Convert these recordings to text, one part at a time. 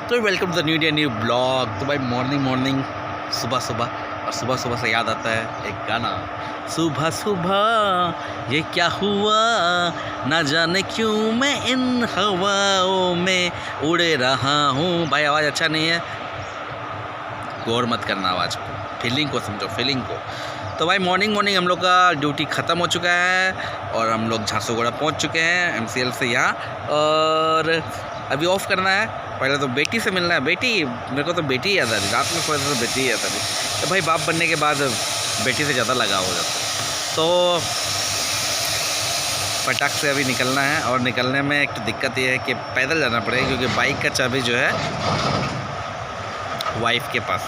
तो welcome to the new day new blog. तो भाई मॉर्निंग सुबह और सुबह से याद आता है एक गाना, सुबह सुबह ये क्या हुआ, ना जाने क्यों मैं इन हवाओं में उड़े रहा हूँ। भाई आवाज़ अच्छा नहीं है, गौर मत करना आवाज़ को, फीलिंग को समझो, फीलिंग को। तो भाई मॉर्निंग हम लोग का ड्यूटी ख़त्म हो चुका है और हम लोग झारसुगुड़ा पहुँच चुके हैं MCL से यहाँ, और अभी ऑफ़ करना है। पहले तो बेटी से मिलना है। बेटी, मेरे को तो बेटी ही याद आ रही, रात में सोया था तो बेटी ही याद आ रही। तो भाई बाप बनने के बाद बेटी से ज़्यादा लगाव हो जाता है। तो फटाक से अभी निकलना है, और निकलने में एक तो दिक्कत ये है कि पैदल जाना पड़ेगा, क्योंकि बाइक का चाबी जो है वाइफ के पास,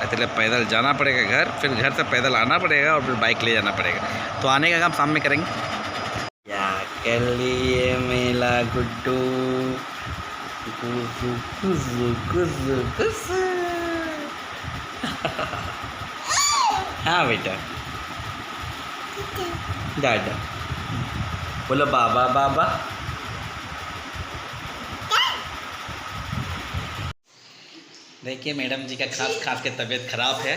इसलिए पैदल जाना पड़ेगा घर, फिर घर से पैदल आना पड़ेगा और फिर बाइक ले जाना पड़ेगा। तो आने का काम शाम में करेंगे। क्या कर लिए मेला गुड्डू, हाँ बेटा, दादा बोलो बाबा बाबा। देखिए मैडम जी का खास के तबीयत ख़राब है,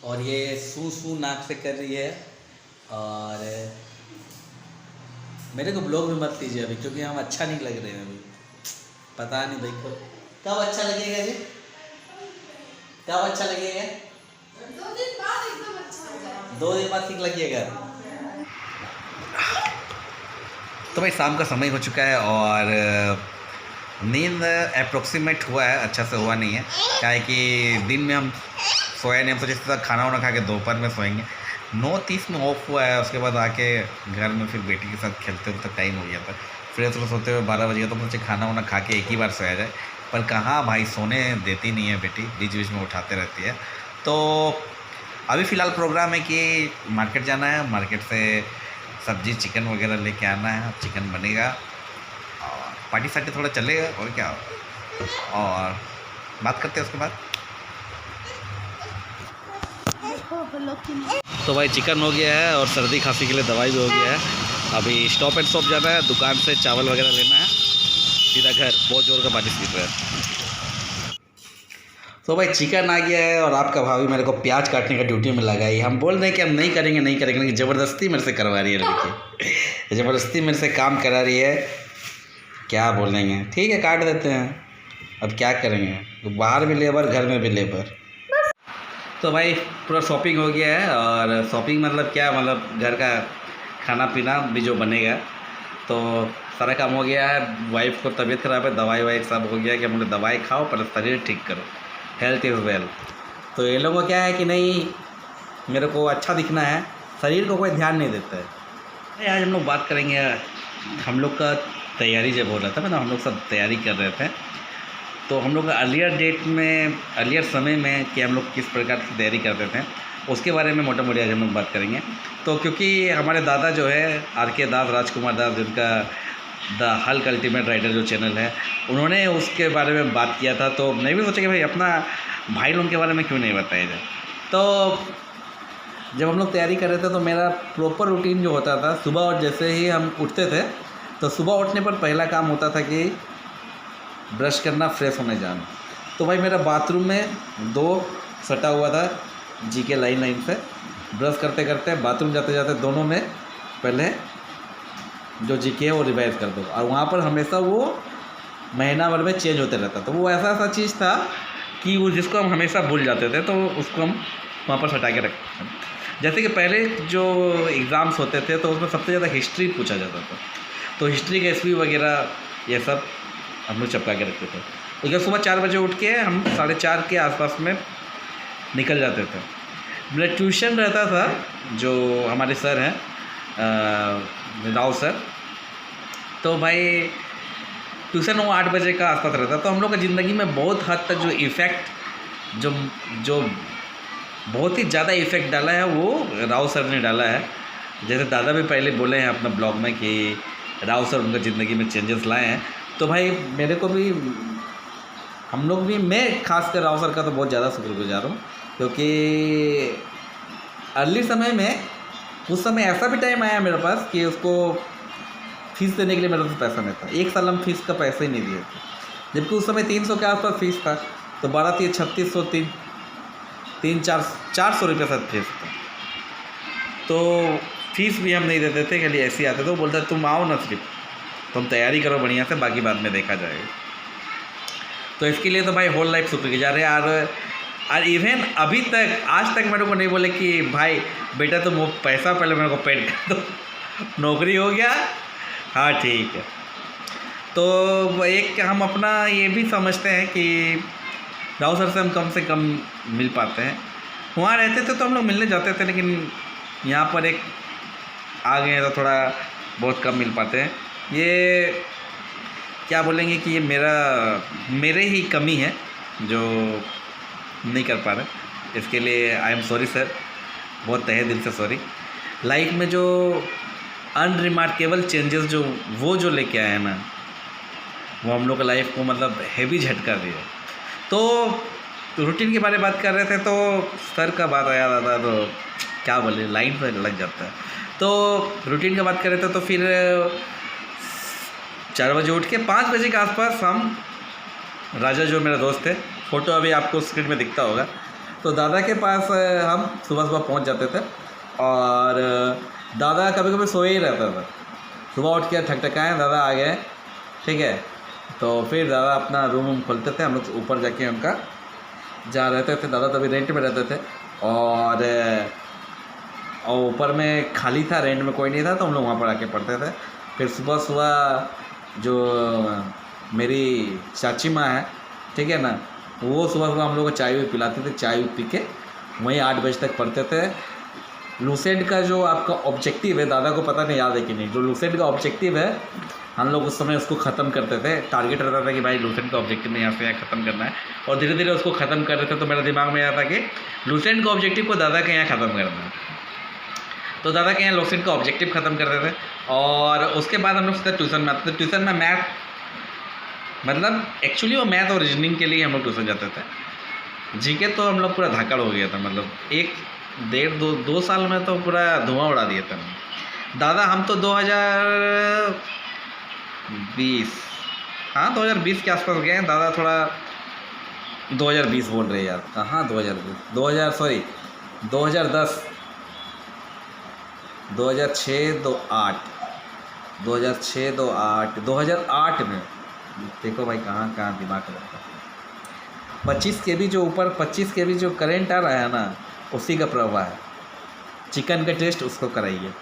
और ये सू नाक से कर रही है। और मेरे को ब्लॉग में मत लीजिए अभी, क्योंकि हम अच्छा नहीं लग रहे हैं अभी। पता नहीं भाई को कब अच्छा लगेगा जी, कब अच्छा लगेगा? 2 दिन बाद एकदम अच्छा हो जाएगा। 2 दिन बाद ठीक लगेगा। तो भाई शाम का समय हो चुका है और नींद अप्रोक्सीमेट हुआ है, अच्छा से हुआ नहीं है, क्या है कि दिन में हम सोए नहीं। हम सोचे था खाना वाना खा के दोपहर में सोएंगे। 9:30 में ऑफ हुआ है, उसके बाद आके घर में फिर बेटी के साथ खेलते हुए टाइम हो गया था। फिर तो सोते हुए 12 बज गया। तो मुझे खाना वाना खा के एक ही बार सोया जाए, पर कहाँ भाई, सोने देती नहीं है बेटी, बीच बीच में उठाते रहती है। तो अभी फ़िलहाल प्रोग्राम है कि मार्केट जाना है, मार्केट से सब्ज़ी चिकन वगैरह लेके आना है, चिकन बनेगा और पार्टी सार्टी थोड़ा चलेगा, और क्या, और बात करते हैं उसके बाद। तो भाई चिकन हो गया है और सर्दी खांसी के लिए दवाई भी हो गया है। अभी स्टॉप एंड शॉप जाना है, दुकान से चावल वगैरह लेना है, सीधा घर। बहुत ज़ोर का बारिश गिर रहा है। तो भाई चिकन आ गया है, और आपका भाभी मेरे को प्याज काटने का ड्यूटी में लगाई। हम बोल रहे हैं कि हम नहीं करेंगे, लेकिन ज़बरदस्ती मेरे से करवा रही है लड़की, ज़बरदस्ती मेरे से काम करा रही है। क्या बोलेंगे, ठीक है काट देते हैं, अब क्या करेंगे, तो बाहर भी लेबर, घर में भी लेबर। तो भाई पूरा शॉपिंग हो गया है, और शॉपिंग मतलब क्या, मतलब घर का खाना पीना भी जो बनेगा, तो सारा काम हो गया है। वाइफ को तबीयत ख़राब है, दवाई सब हो गया है कि हम लोग दवाई खाओ पर शरीर ठीक करो, हेल्थ इज़ वेल। तो ये लोगों को क्या है कि नहीं, मेरे को अच्छा दिखना है, शरीर को कोई ध्यान नहीं देता है। आज हम लोग बात करेंगे, हम लोग का तैयारी जब हो रहा था, मतलब हम लोग सब तैयारी कर रहे थे, तो हम लोग अर्लियर समय में कि हम लोग किस प्रकार की तैयारी करते थे, उसके बारे में मोटा मोटी आज हम लोग बात करेंगे। तो क्योंकि हमारे दादा जो है RK दास, राजकुमार दास, जिनका द हल्क अल्टीमेट राइडर जो चैनल है, उन्होंने उसके बारे में बात किया था। तो मैं भी सोचा कि भाई अपना भाई लोगों के बारे में क्यों नहीं बताया जाए। तो जब हम लोग तैयारी कर रहे थे, तो मेरा प्रॉपर रूटीन जो होता था, सुबह और जैसे ही हम उठते थे, तो सुबह उठने पर पहला काम होता था कि ब्रश करना, फ्रेश होने जाना। तो भाई मेरा बाथरूम में 2 सटा हुआ था GK लाइन से। ब्रश करते करते, बाथरूम जाते जाते, दोनों में पहले जो GK है वो रिवाइज कर दो, और वहाँ पर हमेशा वो महीना भर में चेंज होते रहता। तो वो ऐसा चीज़ था कि वो जिसको हम हमेशा भूल जाते थे, तो उसको हम वहाँ पर सटा के रखते थे। जैसे कि पहले जो एग्ज़ाम्स होते थे, तो उसमें सबसे ज़्यादा हिस्ट्री पूछा जाता था, तो हिस्ट्री का ईस्वी वगैरह ये सब हम लोग चिपका के रखते थे। तो क्या सुबह 4 बजे उठ के हम 4:30 के आसपास में निकल जाते थे। मेरा ट्यूशन रहता था, जो हमारे सर हैं राव सर, तो भाई ट्यूशन वो 8 बजे का आसपास रहता। तो हम लोग का ज़िंदगी में बहुत हद तक जो इफ़ेक्ट, जो बहुत ही ज़्यादा इफ़ेक्ट डाला है, वो राव सर ने डाला है। जैसे दादा भी पहले बोले हैं अपना ब्लॉग में कि राव सर उनका ज़िंदगी में चेंजेस लाए हैं। तो भाई मेरे को भी, हम लोग भी, मैं खासकर राव सर का तो बहुत ज़्यादा शुक्रगुजार हूँ, क्योंकि अर्ली समय में, उस समय ऐसा भी टाइम आया मेरे पास कि उसको फीस देने के लिए मेरे पास पैसा नहीं था। 1 साल हम फीस का पैसा ही नहीं दिए थे। जबकि उस समय 300 के आसपास फीस था, तो 12 3600 400 रुपये शायद फीस था। तो फीस भी हम नहीं देते थे, खाली ऐसे ही आते थे। वो बोलता तुम आओ ना, सिर्फ तुम तैयारी करो बढ़िया से, बाकी बाद में देखा जाएगा। तो इसके लिए तो भाई होल लाइफ शुक्रगुजार है। और इवन अभी तक आज तक मेरे को नहीं बोले कि भाई बेटा तुम वो पैसा पहले मेरे को पेड कर दो, नौकरी हो गया, हाँ ठीक है। तो एक हम अपना ये भी समझते हैं कि राव सर से कम मिल पाते हैं। वहाँ रहते थे तो हम लोग मिलने जाते थे, लेकिन यहाँ पर एक आ गए हैं तो थोड़ा बहुत कम मिल पाते हैं। ये क्या बोलेंगे कि ये मेरे ही कमी है जो नहीं कर पा रहे। इसके लिए आई एम सॉरी सर, बहुत तहे दिल से सॉरी। लाइफ में जो अनरिमार्केबल चेंजेस जो लेके आए हैं ना, वो हम लोग का लाइफ को मतलब हैवी झटका दिया। तो रूटीन के बारे में बात कर रहे थे तो सर का बात आया था, तो क्या बोले लाइन पर लग जाता है। तो रूटीन का बात कर रहे थे तो फिर 4 बजे उठ के 5 बजे के आसपास हम राजा जो मेरा दोस्त है, फ़ोटो अभी आपको स्क्रीन में दिखता होगा, तो दादा के पास हम सुबह सुबह पहुंच जाते थे। और दादा कभी कभी सोए ही रहता था। सुबह उठ के ठकठकाएँ दादा आ गए, ठीक है। तो फिर दादा अपना रूम खोलते थे, हम लोग ऊपर जाके उनका जा रहते थे। दादा तभी रेंट में रहते थे और ऊपर में खाली था, रेंट में कोई नहीं था, तो हम लोग वहाँ पर आके पढ़ते थे। फिर सुबह सुबह जो मेरी चाची माँ है, ठीक है ना, वो सुबह सुबह हम लोग को चाय भी पिलाते थे। चाय पी के वहीं 8 बजे तक पढ़ते थे। लूसेंट का जो आपका ऑब्जेक्टिव है, दादा को पता नहीं याद है कि नहीं, जो लूसेंट का ऑब्जेक्टिव है हम लोग उस समय उसको ख़त्म करते थे। टारगेट रहता था कि भाई लूसेंट का ऑब्जेक्टिव में यहाँ से यहाँ ख़त्म करना है, और धीरे धीरे उसको ख़त्म कर रहे थे। तो मेरे दिमाग में आया था कि लूसेंट का ऑब्जेक्टिव को दादा के यहाँ ख़त्म करना है, तो दादा के यहाँ लूसेंट का ऑब्जेक्टिव ख़त्म करते थे। और उसके बाद हम लोग सीधा ट्यूशन में आते थे। ट्यूशन में मैथ, मतलब एक्चुअली वो मैथ और रीजनिंग के लिए हम लोग ट्यूशन जाते थे। जीके तो हम लोग पूरा धाकड़ हो गया था, मतलब 1-1.5-2 साल में तो पूरा धुआं उड़ा दिया था। दादा हम तो 2020 के आसपास गए हैं। दादा थोड़ा 2020 बोल रहे हैं यार, कहाँ 2020, 2006, 2008 में देखो भाई कहाँ दिमाग लगता है। 25 के भी जो ऊपर 25 के भी जो करंट आ रहा है ना, उसी का प्रभाव है। चिकन का टेस्ट उसको कराइए।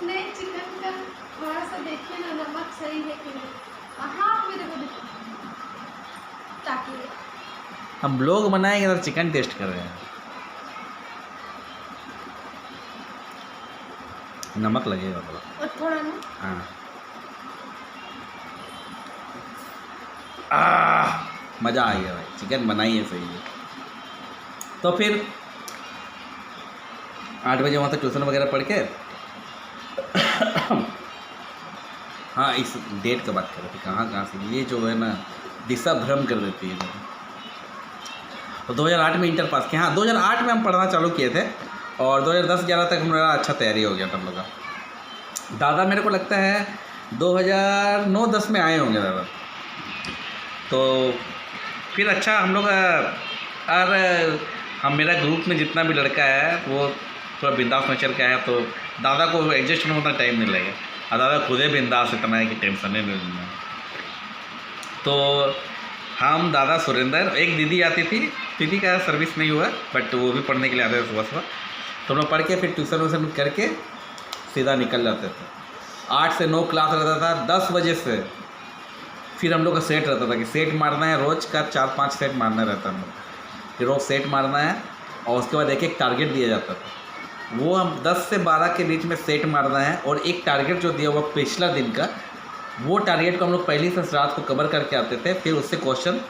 नहीं, चिकन का थोड़ा सा देखिए ना, नमक सही है कि नहीं। हाँ मेरे को ताकि हम ब्लॉग बनाएंगे तो चिकन टेस्ट कर रहे हैं, नमक लगेगा थोड़ा, और थोड़ा ना। हाँ मज़ा आ गया भाई, चिकन बनाइए सही है। तो फिर 8 बजे वहाँ से ट्यूशन वगैरह पढ़ के हाँ इस डेट का बात कर रहे थे, कहाँ से ये जो है ना दिशा भ्रम कर देती है। तो 2008 में इंटर पास किया। हाँ 2008 में हम पढ़ना चालू किए थे और 2010-11 तक हमारा अच्छा तैयारी हो गया था हम लोग का। दादा मेरे को लगता है 2009-10 में आए होंगे दादा। तो फिर अच्छा हम लोग और हम मेरा ग्रुप में जितना भी लड़का है वो थोड़ा बिंदास नेचर का है, तो दादा को एडजस्ट होने उतना टाइम नहीं लगेगा। और दादा खुद ही बिंदास इतना है कि टेंशन नहीं लेना। तो हम दादा सुरेंद्र, एक दीदी आती थी, दीदी का सर्विस नहीं हुआ बट वो भी पढ़ने के लिए आते थे सुबह सुबह। तो हम लोग पढ़ के फिर ट्यूशन व्यूशन करके सीधा निकल जाते थे। 8 से 9 क्लास रहता था। 10 बजे से फिर हम लोग का सेट रहता था कि सेट मारना है, रोज़ का 4-5 सेट मारना रहता है हम लोग। फिर रोज़ सेट मारना है और उसके बाद एक टारगेट दिया जाता था, वो हम 10 से 12 के बीच में सेट मारना है। और एक टारगेट जो दिया हुआ पिछला दिन का, वो टारगेट को हम लोग पहली से रात को कवर करके आते थे। फिर उससे क्वेश्चन,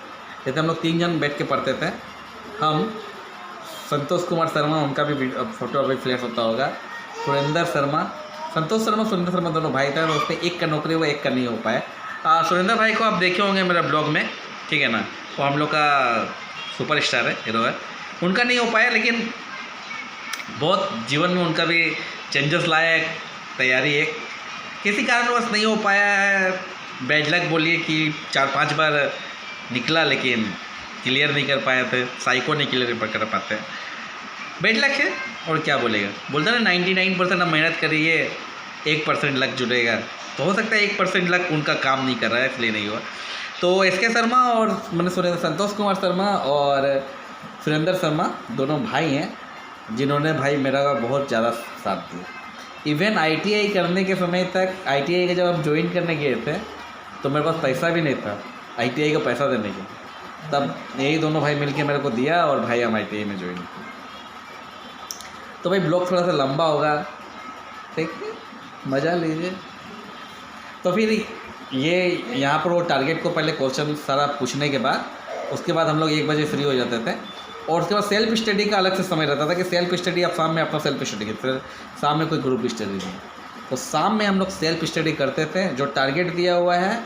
जैसे हम लोग 3 जन बैठ के पढ़ते थे। हम संतोष कुमार शर्मा, उनका भी फोटो अभी फ्लैश होता होगा, सुरेंद्र शर्मा, संतोष शर्मा सुरेंद्र शर्मा दोनों भाई थे। उसमें एक का नौकरी हुआ, एक का नहीं हो पाया। सुरेंद्र भाई को आप देखे होंगे मेरा ब्लॉग में, ठीक है ना, वो हम लोग का सुपर स्टार है, हीरो है। उनका नहीं हो पाया, लेकिन बहुत जीवन में उनका भी चेंजेस लाया। तैयारी एक किसी कारणवश नहीं हो पाया है, बैड लक बोलिए कि 4-5 बार निकला, लेकिन क्लियर नहीं कर पाए थे। साइको नहीं क्लियर कर पाते। बेड लक है और क्या बोलेगा, बोलता ना 99% आप मेहनत करिए, 1% लक जुड़ेगा। तो हो सकता है 1% लक उनका काम नहीं कर रहा है, इसलिए नहीं हुआ। तो SK शर्मा और मैंने सुना संतोष कुमार शर्मा और सुरेंद्र शर्मा दोनों भाई हैं, जिन्होंने भाई मेरा बहुत ज़्यादा साथ दिया। इवन ITI करने के समय तक, ITI का जब हम ज्वाइन करने गए थे तो मेरे पास पैसा भी नहीं था ITI का पैसा देने के, तब यही दोनों भाई मिलके मेरे को दिया और भाई हम ITI में ज्वाइन किए। तो भाई ब्लॉग थोड़ा सा लंबा होगा, देखिए मज़ा लीजिए। तो फिर ये यहाँ पर वो टारगेट को पहले क्वेश्चन सारा पूछने के बाद, उसके बाद हम लोग 1 बजे फ्री हो जाते थे और उसके बाद सेल्फ स्टडी का अलग से समय रहता था कि सेल्फ स्टडी आप शाम में अपना सेल्फ स्टडी करते, फिर शाम में कोई ग्रुप स्टडी नहीं। तो शाम में हम लोग सेल्फ स्टडी करते थे, जो टारगेट दिया हुआ है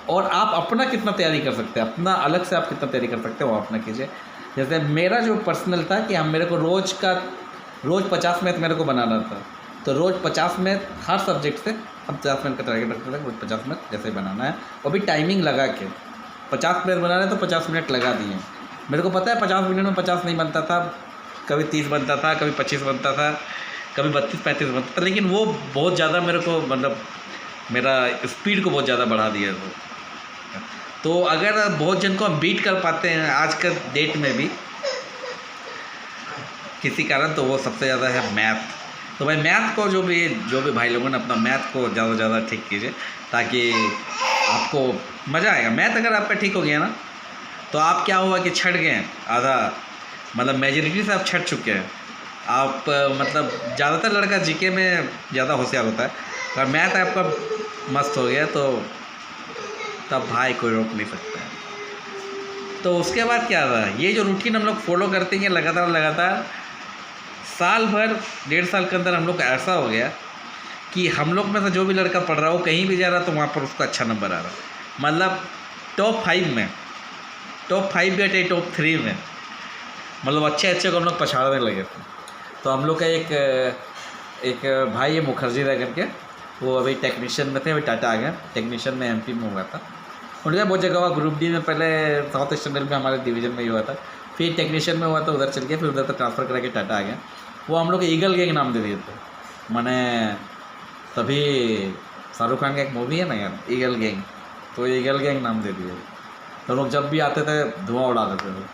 और आप अपना कितना तैयारी कर सकते हैं, अपना अलग से आप कितना तैयारी कर सकते हैं वो अपना कीजिए। जैसे मेरा जो पर्सनल था कि हम मेरे को रोज़ 50 मैथ मेरे को बनाना था, तो रोज़ 50 मैथ हर सब्जेक्ट से हम 50 मिनट का टारगेट रखते थे, रोज़ 50 मिनट जैसे बनाना है। और भी टाइमिंग लगा के 50 मिनट बना रहे तो 50 मिनट लगा दिए। मेरे को पता है 50 मिनट में 50 नहीं बनता था, कभी 30 बनता था, कभी 25 बनता था, कभी 32-35 बनता था, लेकिन वो बहुत ज़्यादा मेरे को मतलब मेरा स्पीड को बहुत ज़्यादा बढ़ा दिया वो। तो अगर बहुत जन को हम बीट कर पाते हैं आज के डेट में भी किसी कारण, तो वो सबसे ज़्यादा है मैथ। तो भाई मैथ को जो भी भाई लोगों ने अपना मैथ को ज़्यादा से ज़्यादा ठीक कीजिए, ताकि आपको मज़ा आएगा। मैथ अगर आपका ठीक हो गया ना, तो आप क्या हुआ कि छट गए आधा, मतलब मेजॉरिटी से आप छट चुके हैं। आप मतलब ज़्यादातर लड़का जीके में ज़्यादा होशियार होता है, अगर मैथ आपका मस्त हो गया तो तब भाई कोई रोक नहीं सकता है। तो उसके बाद क्या रहा, ये जो रूटीन हम लोग फॉलो करते हैं लगातार साल भर 1.5 साल के अंदर हम लोग का ऐसा हो गया कि हम लोग में से जो भी लड़का पढ़ रहा हो, कहीं भी जा रहा तो वहाँ पर उसका अच्छा नंबर आ रहा, मतलब टॉप 5 में, टॉप 5 भी हटे, टॉप 3 में, मतलब अच्छे को हम लोग पछाड़ने लगे थे। तो हम लोग का एक भाई है मुखर्जी रह करके, वो अभी टेक्नीशियन में थे, अभी टाटा आ गए। टेक्नीशियन में MP में हुआ था, उनका बहुत जगह हुआ। ग्रुप D में पहले साउथ ईस्टर्न रेल में हमारे डिवीज़न में ही हुआ था, फिर टेक्नीशियन में हुआ था, उधर चल गया, फिर उधर तक ट्रांसफ़र करा के टाटा आ गया। वो हम लोग ईगल गैंग नाम दे दिए थे। मैंने तभी शाहरुख खान का एक मूवी है ना यार, ईगल गैंग, तो ईगल गैंग नाम दे दिए। तो लोग जब भी आते थे धुआं उड़ा देते थे।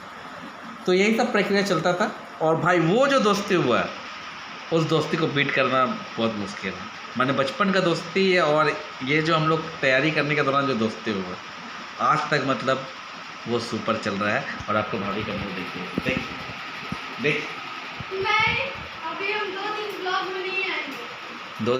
तो यही सब प्रक्रिया चलता था। और भाई वो जो दोस्ती हुआ, उस दोस्ती को बीट करना बहुत मुश्किल है। मैंने बचपन का दोस्ती है और ये जो हम लोग तैयारी करने के दौरान जो दोस्ती हुआ, आज तक मतलब वो सुपर चल रहा है। और आपको भाभी का मुँह देखिए, देख नहीं, अभी हम 2 दिन ब्लॉग में नहीं आएंगे। 2